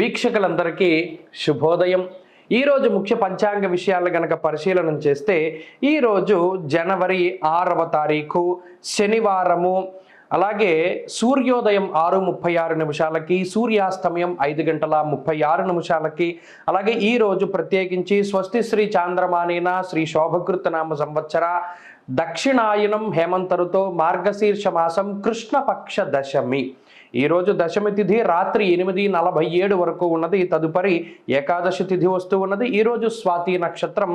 వీక్షకులందరికీ శుభోదయం. ఈరోజు ముఖ్య పంచాంగ విషయాలు గనక పరిశీలన చేస్తే ఈరోజు జనవరి 6వ తారీఖు శనివారము. అలాగే సూర్యోదయం 6:36 సూర్యాస్తమయం 5:36 అలాగే ఈరోజు ప్రత్యేకించి స్వస్తి శ్రీ చాంద్రమానేన శ్రీ శోభకృత నామ సంవత్సర దక్షిణాయనం హేమంత ఋతో మార్గశీర్ష మాసం కృష్ణపక్ష దశమి. ఈరోజు దశమి తిథి రాత్రి 8:47 వరకు ఉన్నది. తదుపరి ఏకాదశి తిథి వస్తూ ఉన్నది. ఈరోజు స్వాతి నక్షత్రం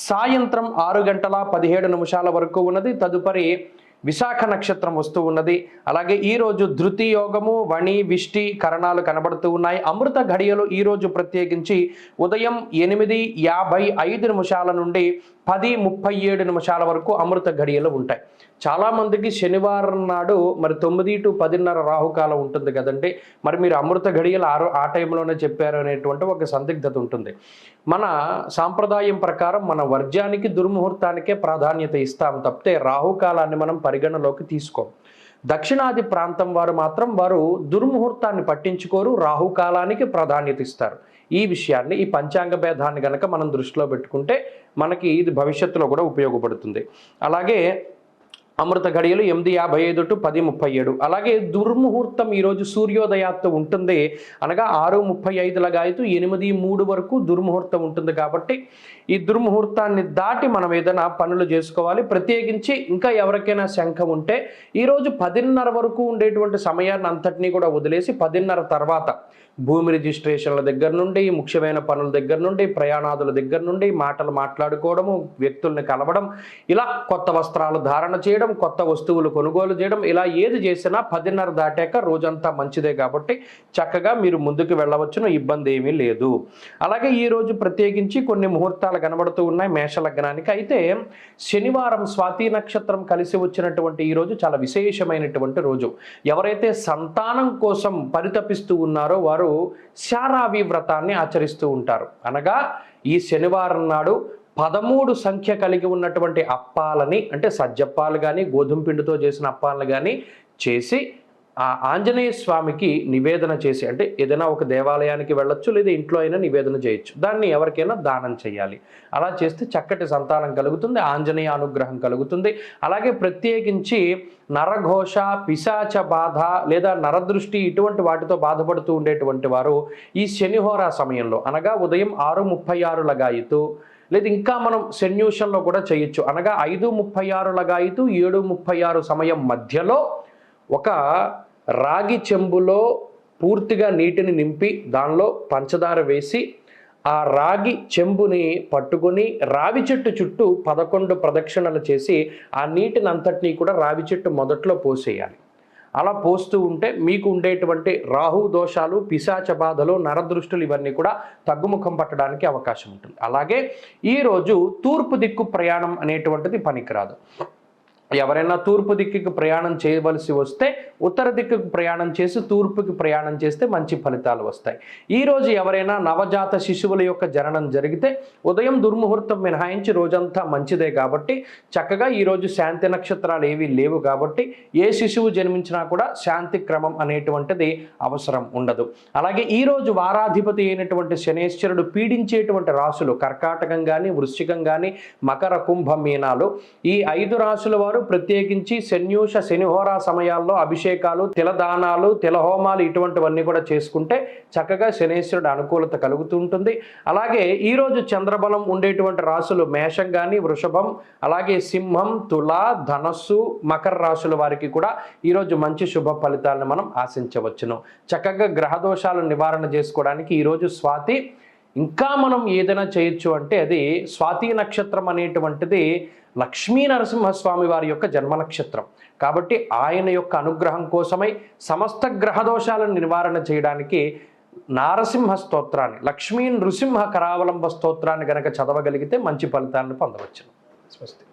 సాయంత్రం 6:17 వరకు ఉన్నది. తదుపరి విశాఖ నక్షత్రం వస్తూ ఉన్నది. అలాగే ఈరోజు ధృతి యోగము వణి విష్టి కరణాలు కనబడుతూ ఉన్నాయి. అమృత ఘడియలు ఈరోజు ప్రత్యేకించి ఉదయం 8:55 నుండి 10:37 వరకు అమృత ఘడియలు ఉంటాయి. చాలామందికి శనివారం నాడు మరి 9 to 10:30 రాహుకాలం ఉంటుంది కదండి. మరి మీరు అమృత ఘడియలు ఆ టైంలోనే చెప్పారు అనేటువంటి ఒక సందిగ్ధత ఉంటుంది. మన సాంప్రదాయం ప్రకారం మన వర్జ్యానికి దుర్ముహూర్తానికే ప్రాధాన్యత ఇస్తాం తప్పితే రాహుకాలాన్ని మనం పరిగణలోకి తీసుకోం. దక్షిణాది ప్రాంతం వారు మాత్రం వారు దుర్ముహూర్తాన్ని పట్టించుకోరు, రాహుకాలానికి ప్రాధాన్యత ఇస్తారు. ఈ విషయాన్ని ఈ పంచాంగ భేదాన్ని గనక మనం దృష్టిలో పెట్టుకుంటే మనకి ఇది భవిష్యత్తులో కూడా ఉపయోగపడుతుంది. అలాగే అమృత ఘడియలు 8:55 to 10:37. అలాగే దుర్ముహూర్తం ఈరోజు సూర్యోదయాత్తు ఉంటుంది. అనగా 6:35 లగాయతు 8:03 వరకు దుర్ముహూర్తం ఉంటుంది. కాబట్టి ఈ దుర్ముహూర్తాన్ని దాటి మనం ఏదైనా పనులు చేసుకోవాలి. ప్రత్యేకించి ఇంకా ఎవరికైనా శంఖం ఉంటే ఈరోజు 10:30 వరకు ఉండేటువంటి సమయాన్ని అంతటినీ కూడా వదిలేసి 10:30 తర్వాత భూమి రిజిస్ట్రేషన్ల దగ్గర నుండి ముఖ్యమైన పనుల దగ్గర నుండి ప్రయాణాదుల దగ్గర నుండి మాటలు మాట్లాడుకోవడము, వ్యక్తుల్ని కలవడం, ఇలా కొత్త వస్త్రాలు ధారణ చేయడం, కొత్త వస్తువులు కొనుగోలు చేయడం, ఇలా ఏది చేసినా 10:30 దాటాక రోజంతా మంచిదే. కాబట్టి చక్కగా మీరు ముందుకు వెళ్ళవచ్చును, ఇబ్బంది ఏమీ లేదు. అలాగే ఈరోజు ప్రత్యేకించి కొన్ని ముహూర్తాలు కనబడుతూ ఉన్నాయి మేష లగ్నానికి. అయితే శనివారం స్వాతి నక్షత్రం కలిసి వచ్చినటువంటి ఈరోజు చాలా విశేషమైనటువంటి రోజు. ఎవరైతే సంతానం కోసం పరితపిస్తూ ఉన్నారో వారు శారావి వ్రతాన్ని ఆచరిస్తూ ఉంటారు. అనగా ఈ శనివారం నాడు 13 సంఖ్య కలిగి ఉన్నటువంటి అప్పాలని, అంటే సజ్జప్పాలు కానీ గోధుమ పిండితో చేసిన అప్పాలను కానీ చేసి ఆ ఆంజనేయ స్వామికి నివేదన చేసి, అంటే ఏదైనా ఒక దేవాలయానికి వెళ్ళొచ్చు, లేదా ఇంట్లో అయినా నివేదన చేయొచ్చు. దాన్ని ఎవరికైనా దానం చేయాలి. అలా చేస్తే చక్కటి సంతానం కలుగుతుంది, ఆంజనేయ అనుగ్రహం కలుగుతుంది. అలాగే ప్రత్యేకించి నరఘోష, పిశాచ బాధ లేదా నరదృష్టి ఇటువంటి వాటితో బాధపడుతూ ఉండేటువంటి వారు ఈ శనిహోరా సమయంలో అనగా ఉదయం 6:36 లగాయితూ లేదు ఇంకా మనం శన్యూషంలో కూడా చేయొచ్చు. అనగా 5:36 లగాయితూ 7:36 సమయం మధ్యలో ఒక రాగి చెంబులో పూర్తిగా నీటిని నింపి దానిలో పంచదార వేసి ఆ రాగి చెంబుని పట్టుకొని రావి చెట్టు చుట్టూ 11 ప్రదక్షిణలు చేసి ఆ నీటిని అంతటినీ కూడా రావి చెట్టు మొదట్లో పోసేయాలి. అలా పోస్తూ ఉంటే మీకు ఉండేటువంటి రాహు దోషాలు, పిశాచ బాధలు, నరదృష్టులు ఇవన్నీ కూడా తగ్గుముఖం పట్టడానికి అవకాశం ఉంటుంది. అలాగే ఈరోజు తూర్పు దిక్కు ప్రయాణం అనేటువంటిది పనికిరాదు. ఎవరైనా తూర్పు దిక్కుకి ప్రయాణం చేయవలసి వస్తే ఉత్తర దిక్కుకు ప్రయాణం చేసి తూర్పుకి ప్రయాణం చేస్తే మంచి ఫలితాలు వస్తాయి. ఈరోజు ఎవరైనా నవజాత శిశువుల యొక్క జననం జరిగితే ఉదయం దుర్ముహూర్తం మినహాయించి రోజంతా మంచిదే. కాబట్టి చక్కగా ఈరోజు శాంతి నక్షత్రాలు ఏవి లేవు. కాబట్టి ఏ శిశువు జన్మించినా కూడా శాంతి క్రమం అనేటువంటిది అవసరం ఉండదు. అలాగే ఈరోజు వారాధిపతి అయినటువంటి శనేశ్వరుడు పీడించేటువంటి రాశులు కర్కాటకం కానీ, వృశ్చికం కానీ, మకర, కుంభ, మీనాలు, ఈ 5 రాశుల వారు ప్రత్యేకించి శన్యూష శనిహోరా సమయాల్లో అభిషేకాలు, తిలదానాలు, తిలహోమాలు ఇటువంటివన్నీ కూడా చేసుకుంటే చక్కగా శనేశ్వరుడు అనుకూలత కలుగుతూ ఉంటుంది. అలాగే ఈరోజు చంద్రబలం ఉండేటువంటి రాశులు మేషం కానీ, వృషభం, అలాగే సింహం, తుల, ధనస్సు, మకర రాశుల వారికి కూడా ఈరోజు మంచి శుభ ఫలితాలను మనం ఆశించవచ్చును. చక్కగా గ్రహదోషాలు నివారణ చేసుకోవడానికి ఈరోజు స్వాతి ఇంకా మనం ఏదైనా చేయొచ్చు అంటే అది స్వాతి నక్షత్రం అనేటువంటిది లక్ష్మీ నరసింహస్వామి వారి యొక్క జన్మ నక్షత్రం. కాబట్టి ఆయన యొక్క అనుగ్రహం కోసమై సమస్త గ్రహదోషాలను నివారణ చేయడానికి నారసింహ స్తోత్రాన్ని, లక్ష్మీ నృసింహ కరావలంబ స్తోత్రాన్ని గనక చదవగలిగితే మంచి ఫలితాలను పొందవచ్చు. స్వస్తి.